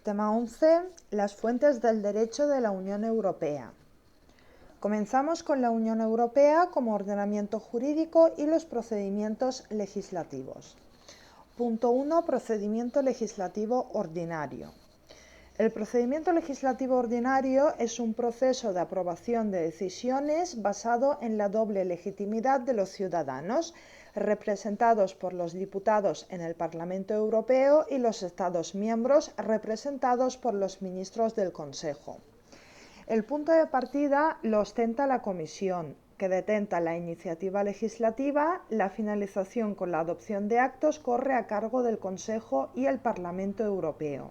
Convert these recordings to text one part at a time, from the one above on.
Tema 11. Las fuentes del derecho de la Unión Europea. Comenzamos con la Unión Europea como ordenamiento jurídico y los procedimientos legislativos. Punto 1. Procedimiento legislativo ordinario. El procedimiento legislativo ordinario es un proceso de aprobación de decisiones basado en la doble legitimidad de los ciudadanos, representados por los diputados en el Parlamento Europeo y los Estados miembros, representados por los ministros del Consejo. El punto de partida lo ostenta la Comisión, que detenta la iniciativa legislativa. La finalización con la adopción de actos corre a cargo del Consejo y el Parlamento Europeo.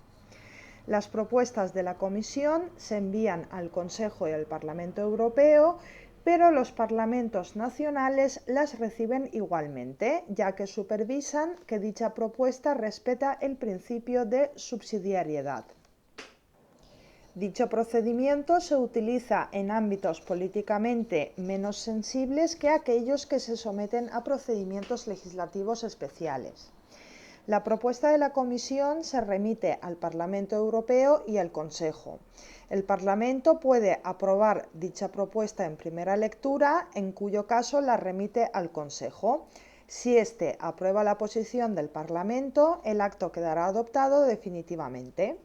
Las propuestas de la Comisión se envían al Consejo y al Parlamento Europeo, pero los parlamentos nacionales las reciben igualmente, ya que supervisan que dicha propuesta respeta el principio de subsidiariedad. Dicho procedimiento se utiliza en ámbitos políticamente menos sensibles que aquellos que se someten a procedimientos legislativos especiales. La propuesta de la Comisión se remite al Parlamento Europeo y al Consejo. El Parlamento puede aprobar dicha propuesta en primera lectura, en cuyo caso la remite al Consejo. Si éste aprueba la posición del Parlamento, el acto quedará adoptado definitivamente.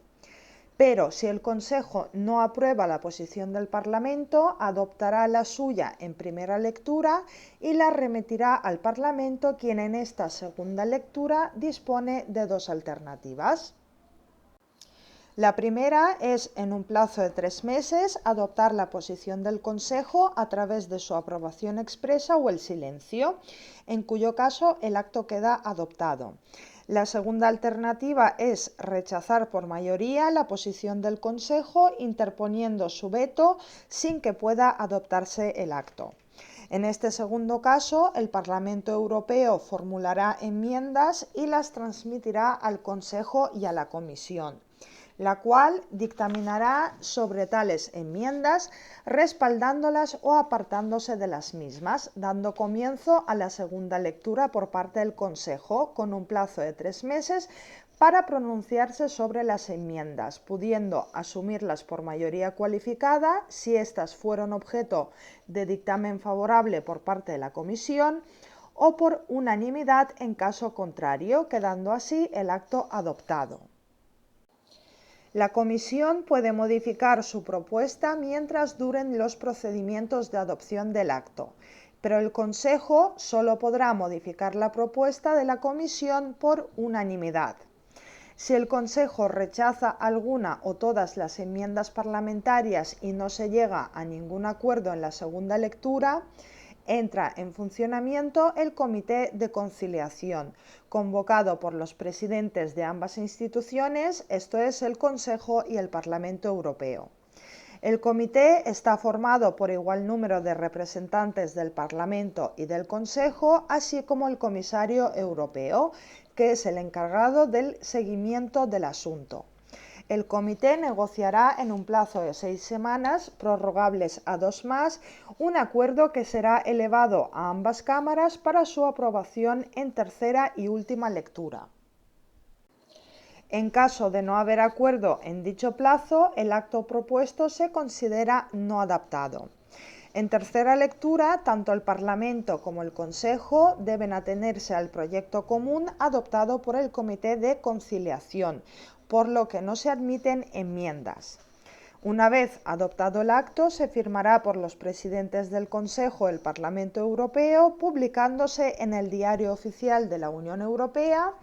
Pero si el Consejo no aprueba la posición del Parlamento, adoptará la suya en primera lectura y la remitirá al Parlamento, quien en esta segunda lectura dispone de dos alternativas. La primera es, en un plazo de 3 meses, adoptar la posición del Consejo a través de su aprobación expresa o el silencio, en cuyo caso el acto queda adoptado. La segunda alternativa es rechazar por mayoría la posición del Consejo, interponiendo su veto sin que pueda adoptarse el acto. En este segundo caso, el Parlamento Europeo formulará enmiendas y las transmitirá al Consejo y a la Comisión, la cual dictaminará sobre tales enmiendas, respaldándolas o apartándose de las mismas, dando comienzo a la segunda lectura por parte del Consejo, con un plazo de 3 meses para pronunciarse sobre las enmiendas, pudiendo asumirlas por mayoría cualificada si éstas fueron objeto de dictamen favorable por parte de la Comisión, o por unanimidad en caso contrario, quedando así el acto adoptado. La Comisión puede modificar su propuesta mientras duren los procedimientos de adopción del acto, pero el Consejo solo podrá modificar la propuesta de la Comisión por unanimidad. Si el Consejo rechaza alguna o todas las enmiendas parlamentarias y no se llega a ningún acuerdo en la segunda lectura, entra en funcionamiento el Comité de Conciliación, convocado por los presidentes de ambas instituciones, esto es, el Consejo y el Parlamento Europeo. El comité está formado por igual número de representantes del Parlamento y del Consejo, así como el comisario europeo, que es el encargado del seguimiento del asunto. El comité negociará en un plazo de 6 semanas, prorrogables a 2 más, un acuerdo que será elevado a ambas cámaras para su aprobación en tercera y última lectura. En caso de no haber acuerdo en dicho plazo, el acto propuesto se considera no adaptado. En tercera lectura, tanto el Parlamento como el Consejo deben atenerse al proyecto común adoptado por el Comité de Conciliación, por lo que no se admiten enmiendas. Una vez adoptado el acto, se firmará por los presidentes del Consejo y el Parlamento Europeo, publicándose en el Diario Oficial de la Unión Europea,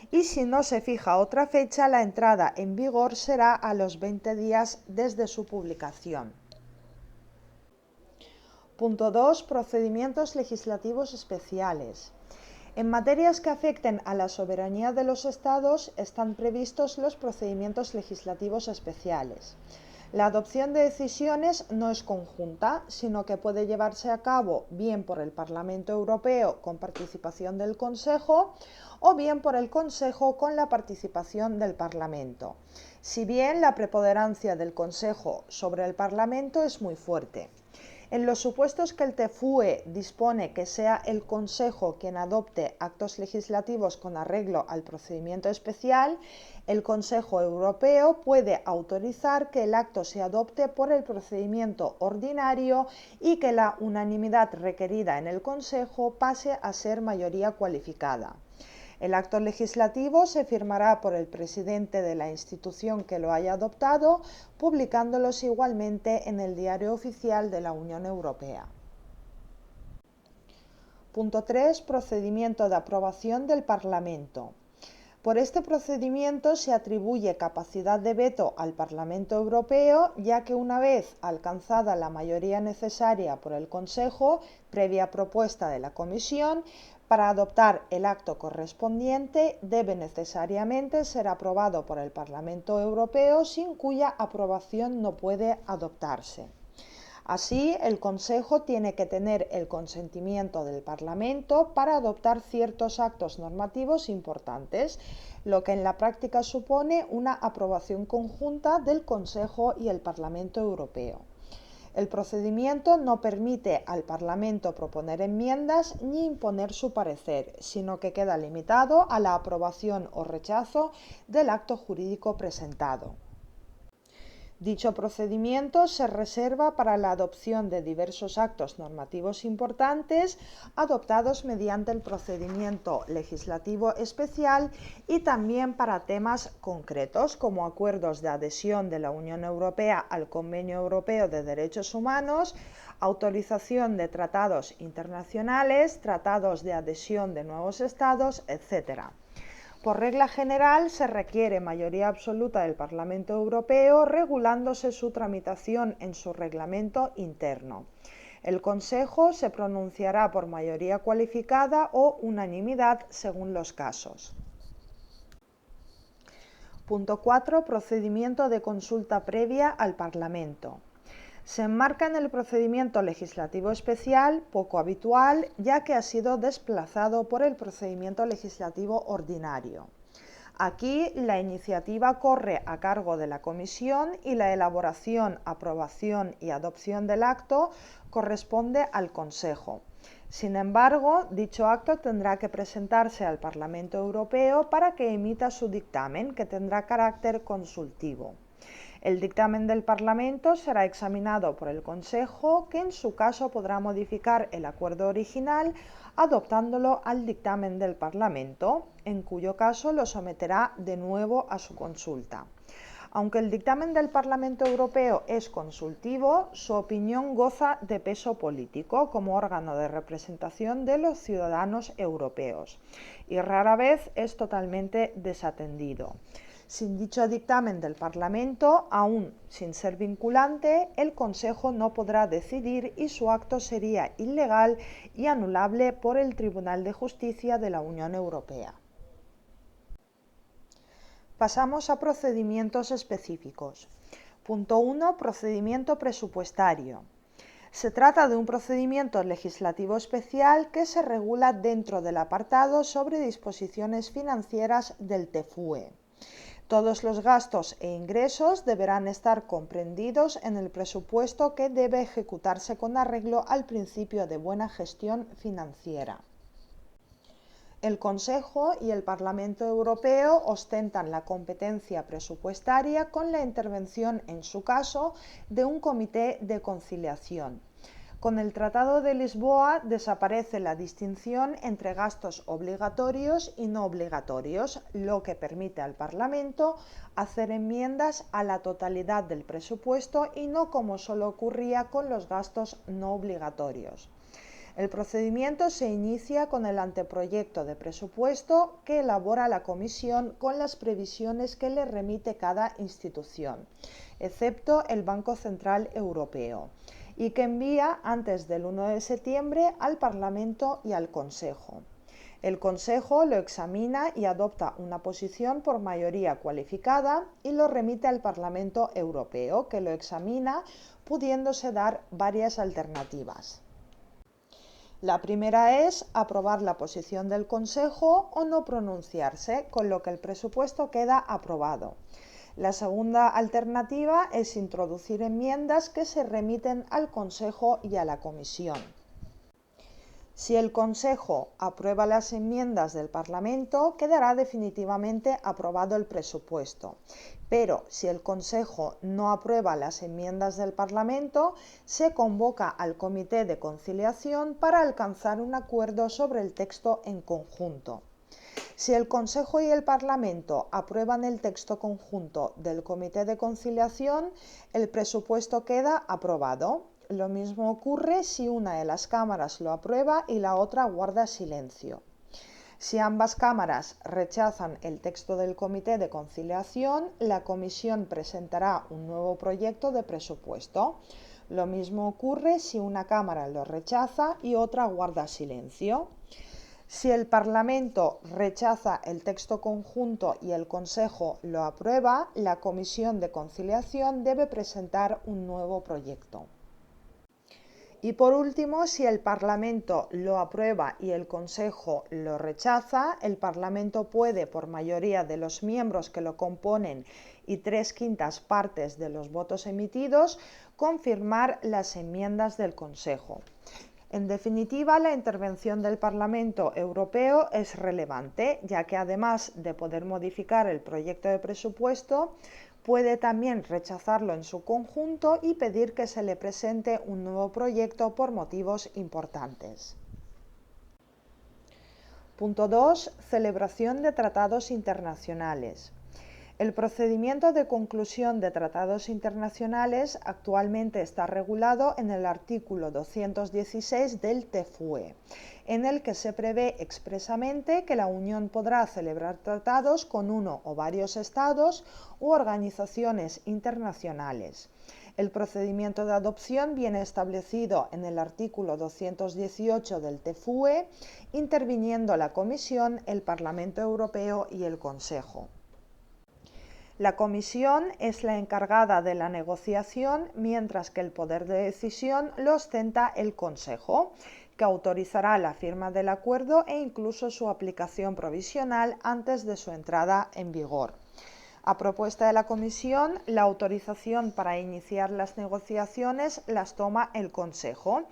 y si no se fija otra fecha, la entrada en vigor será a los 20 días desde su publicación. Punto 2. Procedimientos legislativos especiales. En materias que afecten a la soberanía de los Estados están previstos los procedimientos legislativos especiales. La adopción de decisiones no es conjunta, sino que puede llevarse a cabo bien por el Parlamento Europeo con participación del Consejo o bien por el Consejo con la participación del Parlamento. Si bien la preponderancia del Consejo sobre el Parlamento es muy fuerte. En los supuestos que el TFUE dispone que sea el Consejo quien adopte actos legislativos con arreglo al procedimiento especial, el Consejo Europeo puede autorizar que el acto se adopte por el procedimiento ordinario y que la unanimidad requerida en el Consejo pase a ser mayoría cualificada. El acto legislativo se firmará por el presidente de la institución que lo haya adoptado, publicándolos igualmente en el Diario Oficial de la Unión Europea. Punto 3. Procedimiento de aprobación del Parlamento. Por este procedimiento se atribuye capacidad de veto al Parlamento Europeo, ya que una vez alcanzada la mayoría necesaria por el Consejo, previa propuesta de la Comisión, para adoptar el acto correspondiente debe necesariamente ser aprobado por el Parlamento Europeo, sin cuya aprobación no puede adoptarse. Así, el Consejo tiene que tener el consentimiento del Parlamento para adoptar ciertos actos normativos importantes, lo que en la práctica supone una aprobación conjunta del Consejo y el Parlamento Europeo. El procedimiento no permite al Parlamento proponer enmiendas ni imponer su parecer, sino que queda limitado a la aprobación o rechazo del acto jurídico presentado. Dicho procedimiento se reserva para la adopción de diversos actos normativos importantes adoptados mediante el procedimiento legislativo especial y también para temas concretos como acuerdos de adhesión de la Unión Europea al Convenio Europeo de Derechos Humanos, autorización de tratados internacionales, tratados de adhesión de nuevos estados, etc. Por regla general, se requiere mayoría absoluta del Parlamento Europeo, regulándose su tramitación en su reglamento interno. El Consejo se pronunciará por mayoría cualificada o unanimidad según los casos. Punto 4. Procedimiento de consulta previa al Parlamento. Se enmarca en el procedimiento legislativo especial, poco habitual, ya que ha sido desplazado por el procedimiento legislativo ordinario. Aquí la iniciativa corre a cargo de la Comisión y la elaboración, aprobación y adopción del acto corresponde al Consejo. Sin embargo, dicho acto tendrá que presentarse al Parlamento Europeo para que emita su dictamen, que tendrá carácter consultivo. El dictamen del Parlamento será examinado por el Consejo, que en su caso podrá modificar el acuerdo original adoptándolo al dictamen del Parlamento, en cuyo caso lo someterá de nuevo a su consulta. Aunque el dictamen del Parlamento Europeo es consultivo, su opinión goza de peso político como órgano de representación de los ciudadanos europeos y rara vez es totalmente desatendido. Sin dicho dictamen del Parlamento, aún sin ser vinculante, el Consejo no podrá decidir y su acto sería ilegal y anulable por el Tribunal de Justicia de la Unión Europea. Pasamos a procedimientos específicos. Punto 1. Procedimiento presupuestario. Se trata de un procedimiento legislativo especial que se regula dentro del apartado sobre disposiciones financieras del TFUE. Todos los gastos e ingresos deberán estar comprendidos en el presupuesto que debe ejecutarse con arreglo al principio de buena gestión financiera. El Consejo y el Parlamento Europeo ostentan la competencia presupuestaria con la intervención, en su caso, de un comité de conciliación. Con el Tratado de Lisboa desaparece la distinción entre gastos obligatorios y no obligatorios, lo que permite al Parlamento hacer enmiendas a la totalidad del presupuesto y no como solo ocurría con los gastos no obligatorios. El procedimiento se inicia con el anteproyecto de presupuesto que elabora la Comisión con las previsiones que le remite cada institución, excepto el Banco Central Europeo, y que envía antes del 1 de septiembre al Parlamento y al Consejo. El Consejo lo examina y adopta una posición por mayoría cualificada y lo remite al Parlamento Europeo, que lo examina, pudiéndose dar varias alternativas. La primera es aprobar la posición del Consejo o no pronunciarse, con lo que el presupuesto queda aprobado. La segunda alternativa es introducir enmiendas que se remiten al Consejo y a la Comisión. Si el Consejo aprueba las enmiendas del Parlamento, quedará definitivamente aprobado el presupuesto. Pero si el Consejo no aprueba las enmiendas del Parlamento, se convoca al Comité de Conciliación para alcanzar un acuerdo sobre el texto en conjunto. Si el Consejo y el Parlamento aprueban el texto conjunto del Comité de Conciliación, el presupuesto queda aprobado. Lo mismo ocurre si una de las cámaras lo aprueba y la otra guarda silencio. Si ambas cámaras rechazan el texto del Comité de Conciliación, la Comisión presentará un nuevo proyecto de presupuesto. Lo mismo ocurre si una cámara lo rechaza y otra guarda silencio. Si el Parlamento rechaza el texto conjunto y el Consejo lo aprueba, la Comisión de Conciliación debe presentar un nuevo proyecto. Y por último, si el Parlamento lo aprueba y el Consejo lo rechaza, el Parlamento puede, por mayoría de los miembros que lo componen y 3/5 partes de los votos emitidos, confirmar las enmiendas del Consejo. En definitiva, la intervención del Parlamento Europeo es relevante, ya que además de poder modificar el proyecto de presupuesto, puede también rechazarlo en su conjunto y pedir que se le presente un nuevo proyecto por motivos importantes. Punto 2. Celebración de tratados internacionales. El procedimiento de conclusión de tratados internacionales actualmente está regulado en el artículo 216 del TFUE, en el que se prevé expresamente que la Unión podrá celebrar tratados con uno o varios estados u organizaciones internacionales. El procedimiento de adopción viene establecido en el artículo 218 del TFUE, interviniendo la Comisión, el Parlamento Europeo y el Consejo. La Comisión es la encargada de la negociación, mientras que el poder de decisión lo ostenta el Consejo, que autorizará la firma del acuerdo e incluso su aplicación provisional antes de su entrada en vigor. A propuesta de la Comisión, la autorización para iniciar las negociaciones las toma el Consejo,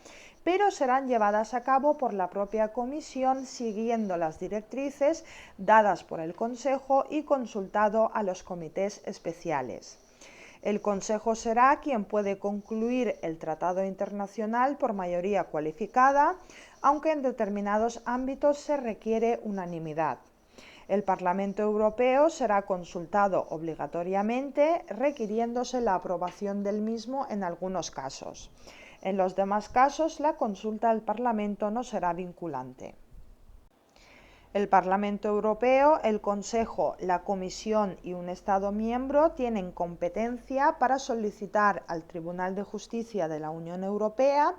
pero serán llevadas a cabo por la propia Comisión siguiendo las directrices dadas por el Consejo y consultado a los comités especiales. El Consejo será quien puede concluir el tratado internacional por mayoría cualificada, aunque en determinados ámbitos se requiere unanimidad. El Parlamento Europeo será consultado obligatoriamente, requiriéndose la aprobación del mismo en algunos casos. En los demás casos, la consulta al Parlamento no será vinculante. El Parlamento Europeo, el Consejo, la Comisión y un Estado miembro tienen competencia para solicitar al Tribunal de Justicia de la Unión Europea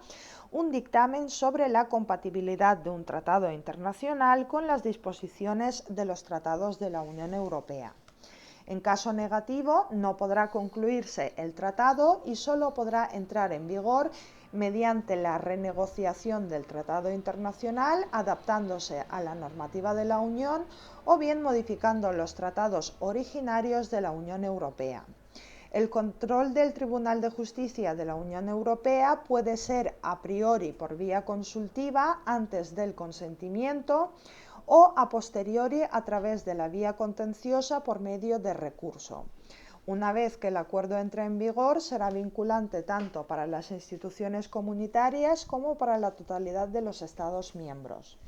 un dictamen sobre la compatibilidad de un tratado internacional con las disposiciones de los tratados de la Unión Europea. En caso negativo, no podrá concluirse el tratado y solo podrá entrar en vigor mediante la renegociación del tratado internacional, adaptándose a la normativa de la Unión o bien modificando los tratados originarios de la Unión Europea. El control del Tribunal de Justicia de la Unión Europea puede ser a priori por vía consultiva antes del consentimiento o a posteriori a través de la vía contenciosa por medio de recurso. Una vez que el acuerdo entre en vigor, será vinculante tanto para las instituciones comunitarias como para la totalidad de los Estados miembros.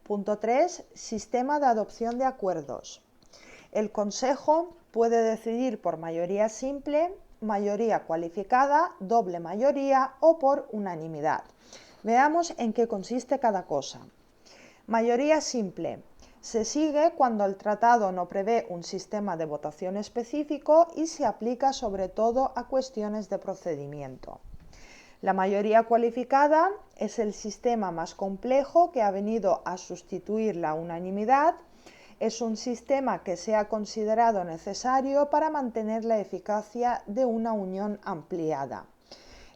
Punto 3. Sistema de adopción de acuerdos. El Consejo puede decidir por mayoría simple, mayoría cualificada, doble mayoría o por unanimidad. Veamos en qué consiste cada cosa. Mayoría simple. Se sigue cuando el tratado no prevé un sistema de votación específico y se aplica sobre todo a cuestiones de procedimiento. La mayoría cualificada es el sistema más complejo que ha venido a sustituir la unanimidad. Es un sistema que se ha considerado necesario para mantener la eficacia de una unión ampliada.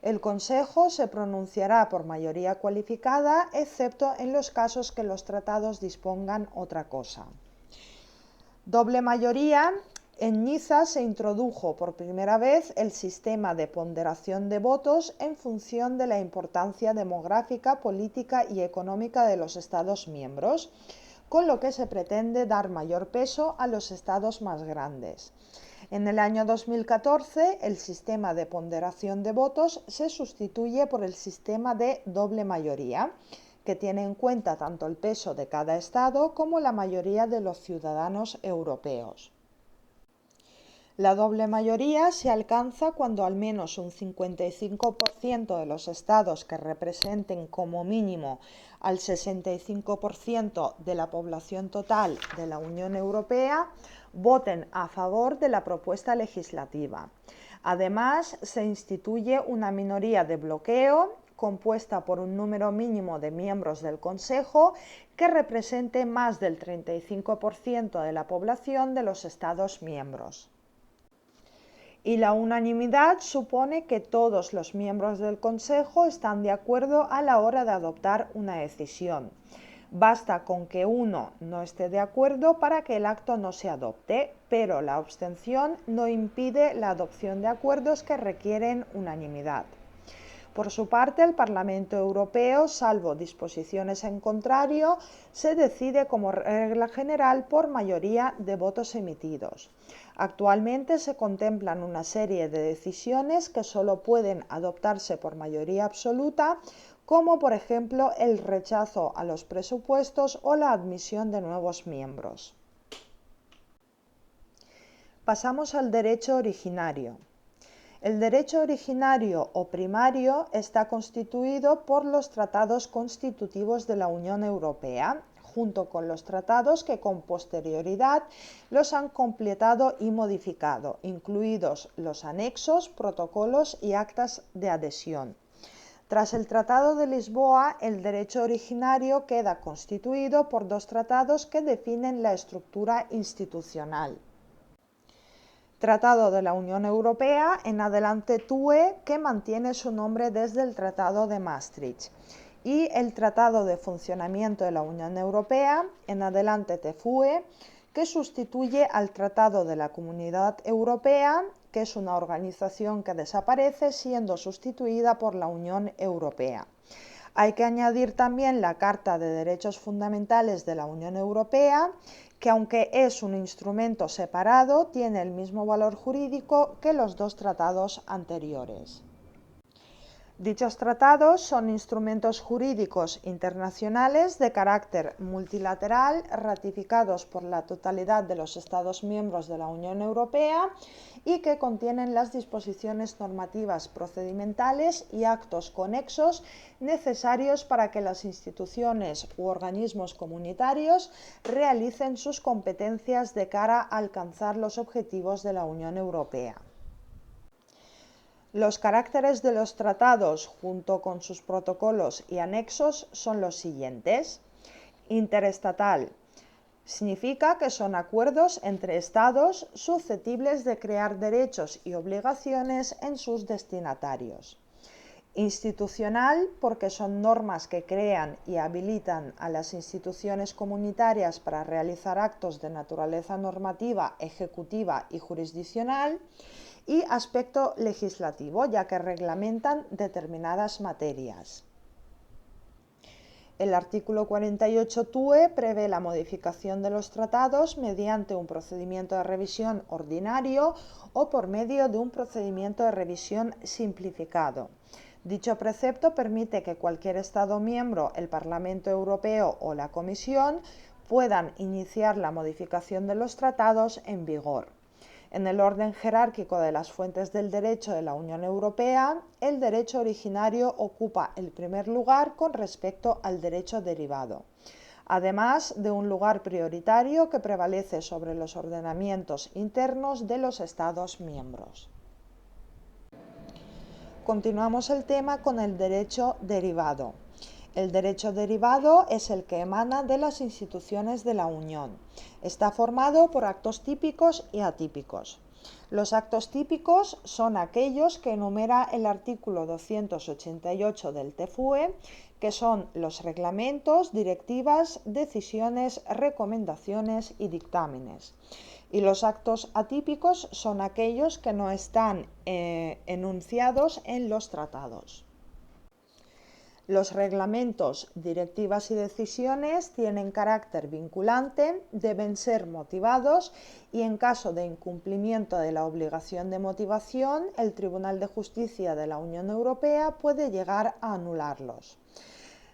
El Consejo se pronunciará por mayoría cualificada, excepto en los casos que los tratados dispongan otra cosa. Doble mayoría En Niza se introdujo por primera vez el sistema de ponderación de votos en función de la importancia demográfica, política y económica de los Estados miembros, con lo que se pretende dar mayor peso a los estados más grandes. En el año 2014, el sistema de ponderación de votos se sustituye por el sistema de doble mayoría, que tiene en cuenta tanto el peso de cada estado como la mayoría de los ciudadanos europeos. La doble mayoría se alcanza cuando al menos un 55% de los estados que representen como mínimo al 65% de la población total de la Unión Europea voten a favor de la propuesta legislativa. Además, se instituye una minoría de bloqueo compuesta por un número mínimo de miembros del Consejo que represente más del 35% de la población de los Estados miembros. Y la unanimidad supone que todos los miembros del Consejo están de acuerdo a la hora de adoptar una decisión. Basta con que uno no esté de acuerdo para que el acto no se adopte, pero la abstención no impide la adopción de acuerdos que requieren unanimidad. Por su parte, el Parlamento Europeo, salvo disposiciones en contrario, se decide como regla general por mayoría de votos emitidos. Actualmente se contemplan una serie de decisiones que solo pueden adoptarse por mayoría absoluta, como por ejemplo el rechazo a los presupuestos o la admisión de nuevos miembros. Pasamos al derecho originario. El derecho originario o primario está constituido por los tratados constitutivos de la Unión Europea, junto con los tratados que con posterioridad los han completado y modificado, incluidos los anexos, protocolos y actas de adhesión. Tras el Tratado de Lisboa, el derecho originario queda constituido por dos tratados que definen la estructura institucional. Tratado de la Unión Europea, en adelante TUE, que mantiene su nombre desde el Tratado de Maastricht, y el Tratado de Funcionamiento de la Unión Europea, en adelante TFUE, que sustituye al Tratado de la Comunidad Europea, que es una organización que desaparece siendo sustituida por la Unión Europea. Hay que añadir también la Carta de Derechos Fundamentales de la Unión Europea, que aunque es un instrumento separado, tiene el mismo valor jurídico que los dos tratados anteriores. Dichos tratados son instrumentos jurídicos internacionales de carácter multilateral ratificados por la totalidad de los Estados miembros de la Unión Europea y que contienen las disposiciones normativas procedimentales y actos conexos necesarios para que las instituciones u organismos comunitarios realicen sus competencias de cara a alcanzar los objetivos de la Unión Europea. Los caracteres de los tratados, junto con sus protocolos y anexos, son los siguientes. Interestatal. Significa que son acuerdos entre estados susceptibles de crear derechos y obligaciones en sus destinatarios. Institucional, porque son normas que crean y habilitan a las instituciones comunitarias para realizar actos de naturaleza normativa, ejecutiva y jurisdiccional. Y aspecto legislativo, ya que reglamentan determinadas materias. El artículo 48 TUE prevé la modificación de los tratados mediante un procedimiento de revisión ordinario o por medio de un procedimiento de revisión simplificado. Dicho precepto permite que cualquier Estado miembro, el Parlamento Europeo o la Comisión puedan iniciar la modificación de los tratados en vigor. En el orden jerárquico de las fuentes del derecho de la Unión Europea, el derecho originario ocupa el primer lugar con respecto al derecho derivado, además de un lugar prioritario que prevalece sobre los ordenamientos internos de los Estados miembros. Continuamos el tema con el derecho derivado. El derecho derivado es el que emana de las instituciones de la Unión. Está formado por actos típicos y atípicos. Los actos típicos son aquellos que enumera el artículo 288 del TFUE, que son los reglamentos, directivas, decisiones, recomendaciones y dictámenes. Y los actos atípicos son aquellos que no están enunciados en los tratados. Los reglamentos, directivas y decisiones tienen carácter vinculante, deben ser motivados y en caso de incumplimiento de la obligación de motivación, el Tribunal de Justicia de la Unión Europea puede llegar a anularlos.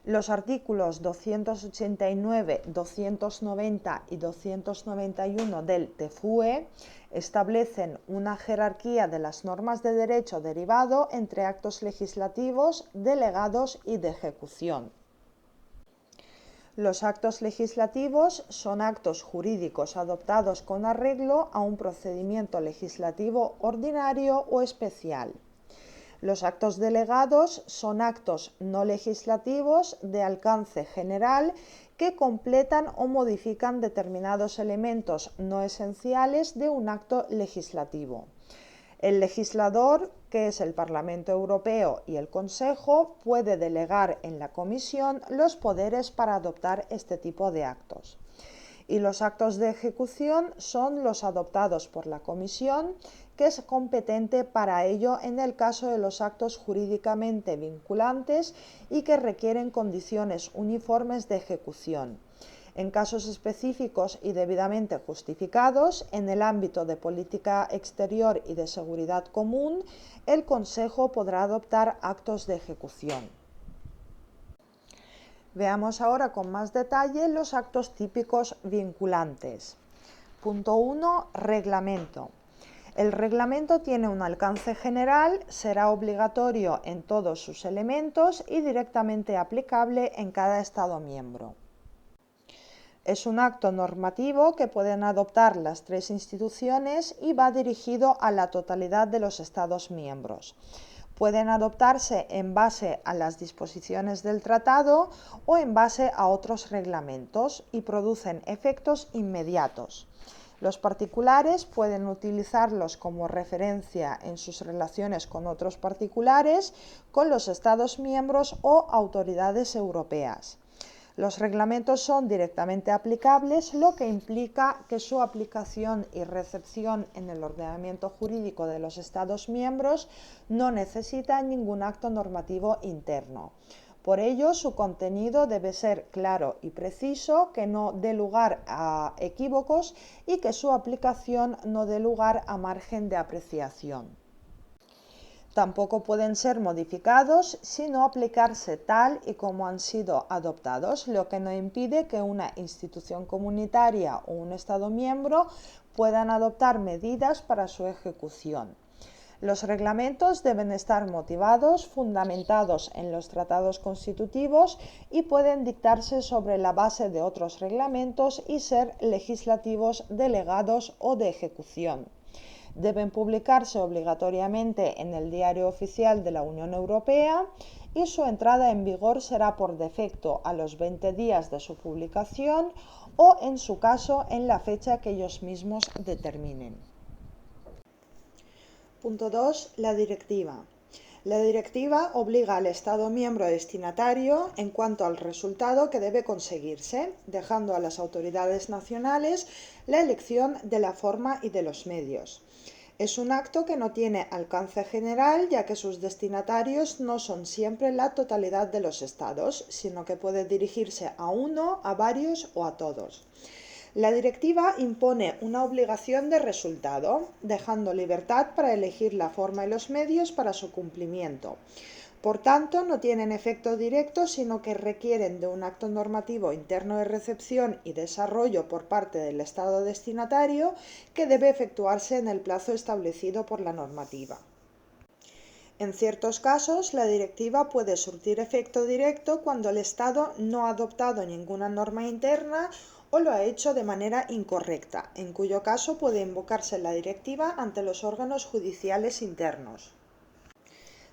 Los artículos 289, 290 y 291 del TFUE establecen una jerarquía de las normas de derecho derivado entre actos legislativos, delegados y de ejecución. Los actos legislativos son actos jurídicos adoptados con arreglo a un procedimiento legislativo ordinario o especial. Los actos delegados son actos no legislativos de alcance general que completan o modifican determinados elementos no esenciales de un acto legislativo. El legislador, que es el Parlamento Europeo y el Consejo, puede delegar en la Comisión los poderes para adoptar este tipo de actos. Y los actos de ejecución son los adoptados por la Comisión, que es competente para ello en el caso de los actos jurídicamente vinculantes y que requieren condiciones uniformes de ejecución. En casos específicos y debidamente justificados, en el ámbito de política exterior y de seguridad común, el Consejo podrá adoptar actos de ejecución. Veamos ahora con más detalle los actos típicos vinculantes. Punto 1. Reglamento. El reglamento tiene un alcance general, será obligatorio en todos sus elementos y directamente aplicable en cada Estado miembro. Es un acto normativo que pueden adoptar las tres instituciones y va dirigido a la totalidad de los Estados miembros. Pueden adoptarse en base a las disposiciones del tratado o en base a otros reglamentos y producen efectos inmediatos. Los particulares pueden utilizarlos como referencia en sus relaciones con otros particulares, con los Estados miembros o autoridades europeas. Los reglamentos son directamente aplicables, lo que implica que su aplicación y recepción en el ordenamiento jurídico de los Estados miembros no necesita ningún acto normativo interno. Por ello, su contenido debe ser claro y preciso, que no dé lugar a equívocos y que su aplicación no dé lugar a margen de apreciación. Tampoco pueden ser modificados sino aplicarse tal y como han sido adoptados, lo que no impide que una institución comunitaria o un Estado miembro puedan adoptar medidas para su ejecución. Los reglamentos deben estar motivados, fundamentados en los tratados constitutivos y pueden dictarse sobre la base de otros reglamentos y ser legislativos delegados o de ejecución. Deben publicarse obligatoriamente en el Diario Oficial de la Unión Europea y su entrada en vigor será por defecto a los 20 días de su publicación o, en su caso, en la fecha que ellos mismos determinen. Punto 2. La directiva. La directiva obliga al Estado miembro destinatario en cuanto al resultado que debe conseguirse, dejando a las autoridades nacionales la elección de la forma y de los medios. Es un acto que no tiene alcance general, ya que sus destinatarios no son siempre la totalidad de los estados, sino que puede dirigirse a uno, a varios o a todos. La directiva impone una obligación de resultado, dejando libertad para elegir la forma y los medios para su cumplimiento. Por tanto, no tienen efecto directo, sino que requieren de un acto normativo interno de recepción y desarrollo por parte del Estado destinatario que debe efectuarse en el plazo establecido por la normativa. En ciertos casos, la directiva puede surtir efecto directo cuando el Estado no ha adoptado ninguna norma interna o lo ha hecho de manera incorrecta, en cuyo caso puede invocarse la directiva ante los órganos judiciales internos.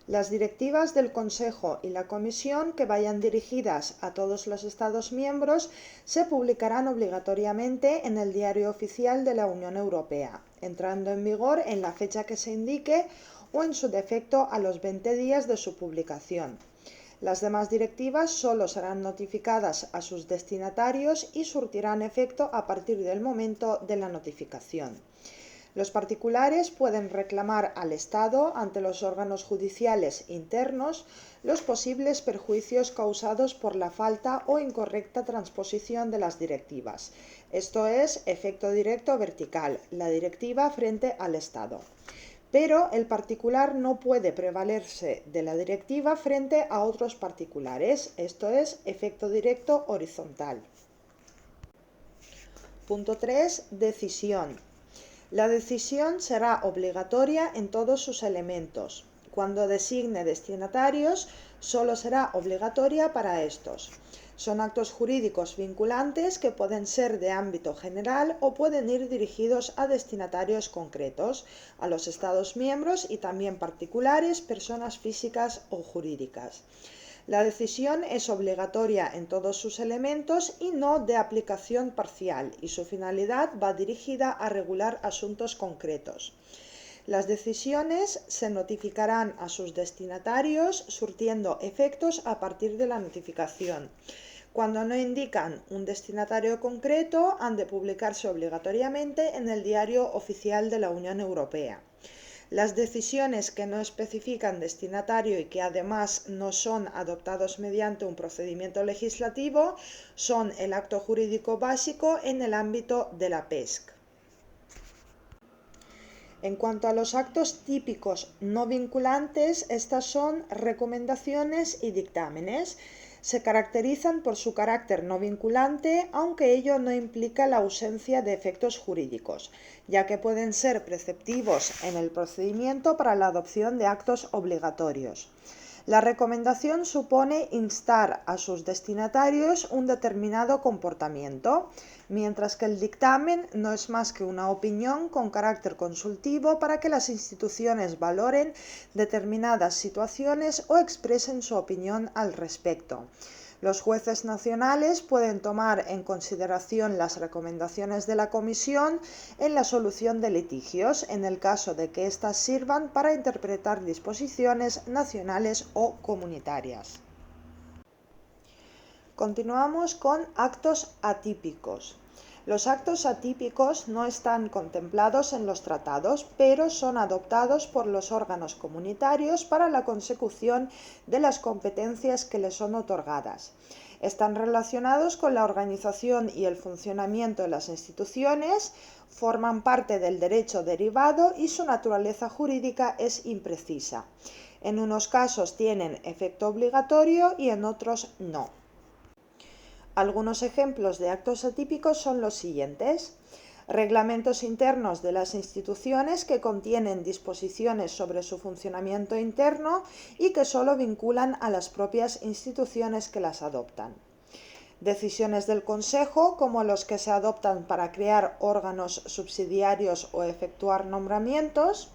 Las directivas del Consejo y la Comisión que vayan dirigidas a todos los Estados miembros se publicarán obligatoriamente en el Diario Oficial de la Unión Europea, entrando en vigor en la fecha que se indique o en su defecto a los 20 días de su publicación. Las demás directivas solo serán notificadas a sus destinatarios y surtirán efecto a partir del momento de la notificación. Los particulares pueden reclamar al Estado ante los órganos judiciales internos los posibles perjuicios causados por la falta o incorrecta transposición de las directivas. Esto es efecto directo vertical, la directiva frente al Estado. Pero el particular no puede prevalerse de la directiva frente a otros particulares, esto es efecto directo horizontal. Punto 3. Decisión. La decisión será obligatoria en todos sus elementos. Cuando designe destinatarios, solo será obligatoria para estos. Son actos jurídicos vinculantes que pueden ser de ámbito general o pueden ir dirigidos a destinatarios concretos, a los Estados miembros y también particulares, personas físicas o jurídicas. La decisión es obligatoria en todos sus elementos y no de aplicación parcial, y su finalidad va dirigida a regular asuntos concretos. Las decisiones se notificarán a sus destinatarios surtiendo efectos a partir de la notificación. Cuando no indican un destinatario concreto, han de publicarse obligatoriamente en el Diario Oficial de la Unión Europea. Las decisiones que no especifican destinatario y que además no son adoptados mediante un procedimiento legislativo son el acto jurídico básico en el ámbito de la PESC. En cuanto a los actos típicos no vinculantes, estas son recomendaciones y dictámenes. Se caracterizan por su carácter no vinculante, aunque ello no implica la ausencia de efectos jurídicos, ya que pueden ser preceptivos en el procedimiento para la adopción de actos obligatorios. La recomendación supone instar a sus destinatarios un determinado comportamiento, mientras que el dictamen no es más que una opinión con carácter consultivo para que las instituciones valoren determinadas situaciones o expresen su opinión al respecto. Los jueces nacionales pueden tomar en consideración las recomendaciones de la Comisión en la solución de litigios, en el caso de que éstas sirvan para interpretar disposiciones nacionales o comunitarias. Continuamos con actos atípicos. Los actos atípicos no están contemplados en los tratados, pero son adoptados por los órganos comunitarios para la consecución de las competencias que les son otorgadas. Están relacionados con la organización y el funcionamiento de las instituciones, forman parte del derecho derivado y su naturaleza jurídica es imprecisa. En unos casos tienen efecto obligatorio y en otros no. Algunos ejemplos de actos atípicos son los siguientes: reglamentos internos de las instituciones que contienen disposiciones sobre su funcionamiento interno y que solo vinculan a las propias instituciones que las adoptan. Decisiones del Consejo, como los que se adoptan para crear órganos subsidiarios o efectuar nombramientos.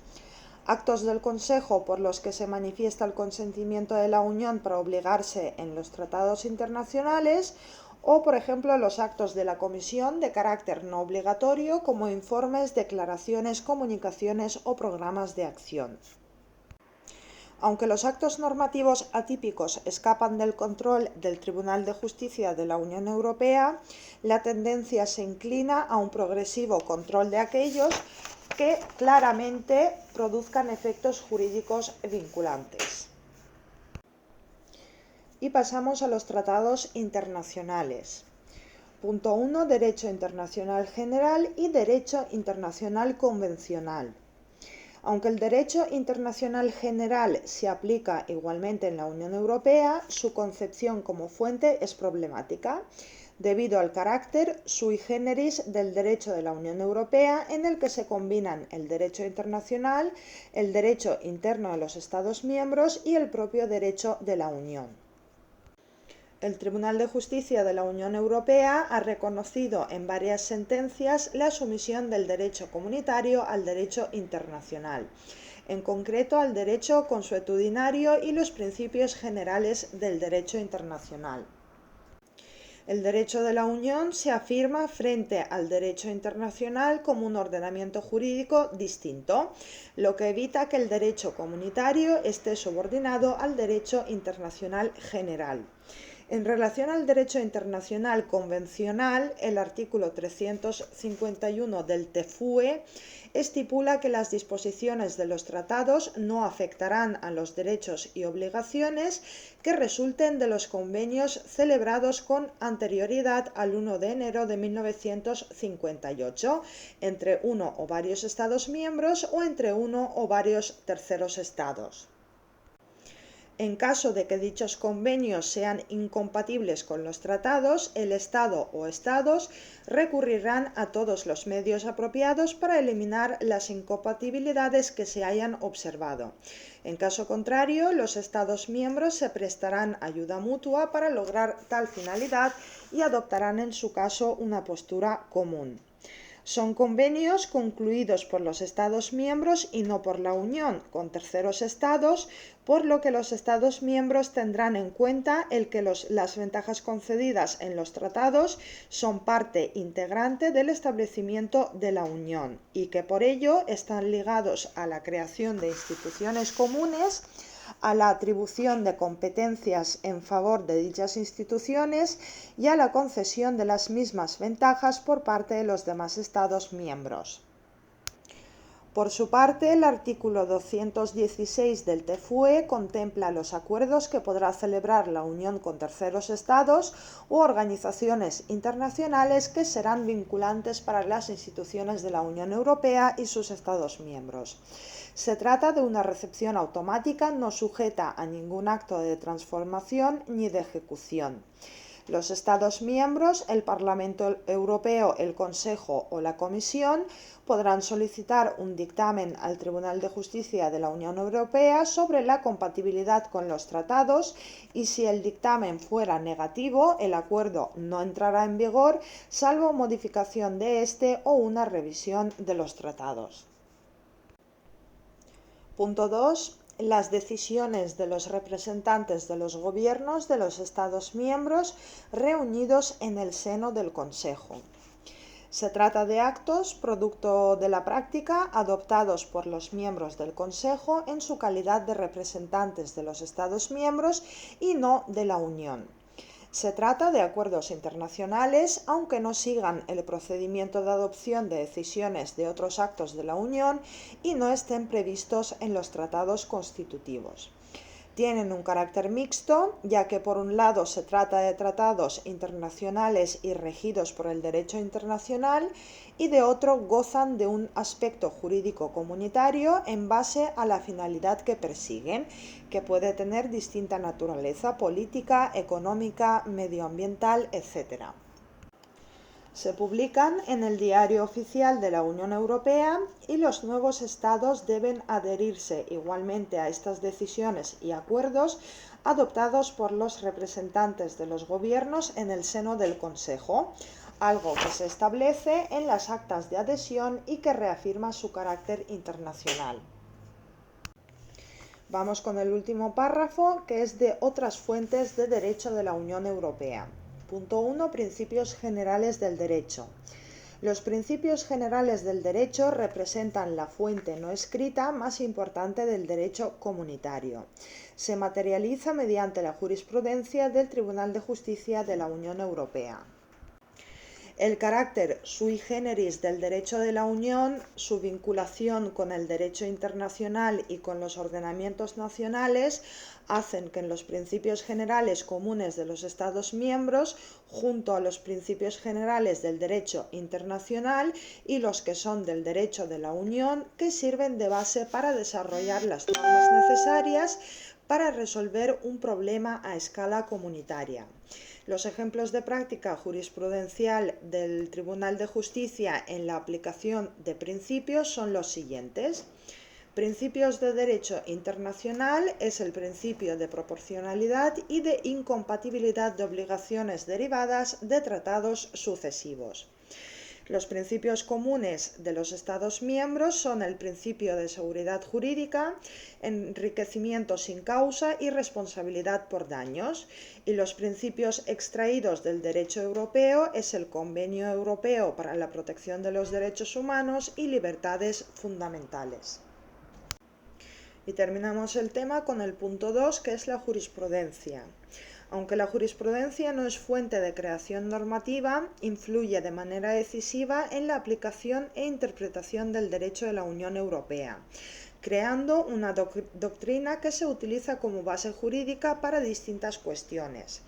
Actos del Consejo por los que se manifiesta el consentimiento de la Unión para obligarse en los tratados internacionales, o, por ejemplo, los actos de la Comisión de carácter no obligatorio, como informes, declaraciones, comunicaciones o programas de acción. Aunque los actos normativos atípicos escapan del control del Tribunal de Justicia de la Unión Europea, la tendencia se inclina a un progresivo control de aquellos que claramente produzcan efectos jurídicos vinculantes. Y pasamos a los tratados internacionales. Punto 1. Derecho internacional general y derecho internacional convencional. Aunque el derecho internacional general se aplica igualmente en la Unión Europea, su concepción como fuente es problemática, debido al carácter sui generis del derecho de la Unión Europea, en el que se combinan el derecho internacional, el derecho interno de los Estados miembros y el propio derecho de la Unión. El Tribunal de Justicia de la Unión Europea ha reconocido en varias sentencias la sumisión del derecho comunitario al derecho internacional, en concreto al derecho consuetudinario y los principios generales del derecho internacional. El derecho de la Unión se afirma frente al derecho internacional como un ordenamiento jurídico distinto, lo que evita que el derecho comunitario esté subordinado al derecho internacional general. En relación al derecho internacional convencional, el artículo 351 del TFUE estipula que las disposiciones de los tratados no afectarán a los derechos y obligaciones que resulten de los convenios celebrados con anterioridad al 1 de enero de 1958 entre uno o varios Estados miembros o entre uno o varios terceros estados. En caso de que dichos convenios sean incompatibles con los tratados, el Estado o Estados recurrirán a todos los medios apropiados para eliminar las incompatibilidades que se hayan observado. En caso contrario, los Estados miembros se prestarán ayuda mutua para lograr tal finalidad y adoptarán en su caso una postura común. Son convenios concluidos por los Estados miembros y no por la Unión con terceros estados, por lo que los Estados miembros tendrán en cuenta que las ventajas concedidas en los tratados son parte integrante del establecimiento de la Unión y que por ello están ligados a la creación de instituciones comunes, a la atribución de competencias en favor de dichas instituciones y a la concesión de las mismas ventajas por parte de los demás Estados miembros. Por su parte, el artículo 216 del TFUE contempla los acuerdos que podrá celebrar la Unión con terceros estados u organizaciones internacionales que serán vinculantes para las instituciones de la Unión Europea y sus Estados miembros. Se trata de una recepción automática no sujeta a ningún acto de transformación ni de ejecución. Los Estados miembros, el Parlamento Europeo, el Consejo o la Comisión podrán solicitar un dictamen al Tribunal de Justicia de la Unión Europea sobre la compatibilidad con los tratados y si el dictamen fuera negativo, el acuerdo no entrará en vigor, salvo modificación de este o una revisión de los tratados. Punto 2. Las decisiones de los representantes de los gobiernos de los Estados miembros reunidos en el seno del Consejo. Se trata de actos producto de la práctica adoptados por los miembros del Consejo en su calidad de representantes de los Estados miembros y no de la Unión. Se trata de acuerdos internacionales, aunque no sigan el procedimiento de adopción de decisiones de otros actos de la Unión y no estén previstos en los tratados constitutivos. Tienen un carácter mixto, ya que por un lado se trata de tratados internacionales y regidos por el derecho internacional y de otro gozan de un aspecto jurídico comunitario en base a la finalidad que persiguen, que puede tener distinta naturaleza política, económica, medioambiental, etc. Se publican en el Diario Oficial de la Unión Europea y los nuevos estados deben adherirse igualmente a estas decisiones y acuerdos adoptados por los representantes de los gobiernos en el seno del Consejo, algo que se establece en las actas de adhesión y que reafirma su carácter internacional. Vamos con el último párrafo, que es de otras fuentes de derecho de la Unión Europea. Punto 1. Principios generales del derecho. Los principios generales del derecho representan la fuente no escrita más importante del derecho comunitario. Se materializa mediante la jurisprudencia del Tribunal de Justicia de la Unión Europea. El carácter sui generis del derecho de la Unión, su vinculación con el derecho internacional y con los ordenamientos nacionales hacen que en los principios generales comunes de los Estados miembros, junto a los principios generales del derecho internacional y los que son del derecho de la Unión, que sirven de base para desarrollar las normas necesarias para resolver un problema a escala comunitaria. Los ejemplos de práctica jurisprudencial del Tribunal de Justicia en la aplicación de principios son los siguientes. Principios de derecho internacional es el principio de proporcionalidad y de incompatibilidad de obligaciones derivadas de tratados sucesivos. Los principios comunes de los Estados miembros son el principio de seguridad jurídica, enriquecimiento sin causa y responsabilidad por daños. Y los principios extraídos del derecho europeo es el Convenio Europeo para la Protección de los Derechos Humanos y Libertades Fundamentales. Y terminamos el tema con el punto 2, que es la jurisprudencia. Aunque la jurisprudencia no es fuente de creación normativa, influye de manera decisiva en la aplicación e interpretación del derecho de la Unión Europea, creando una doctrina que se utiliza como base jurídica para distintas cuestiones.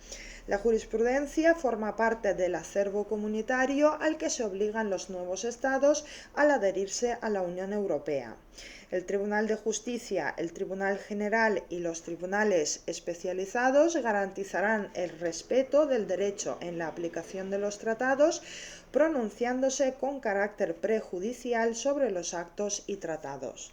La jurisprudencia forma parte del acervo comunitario al que se obligan los nuevos Estados al adherirse a la Unión Europea. El Tribunal de Justicia, el Tribunal General y los tribunales especializados garantizarán el respeto del derecho en la aplicación de los tratados, pronunciándose con carácter prejudicial sobre los actos y tratados.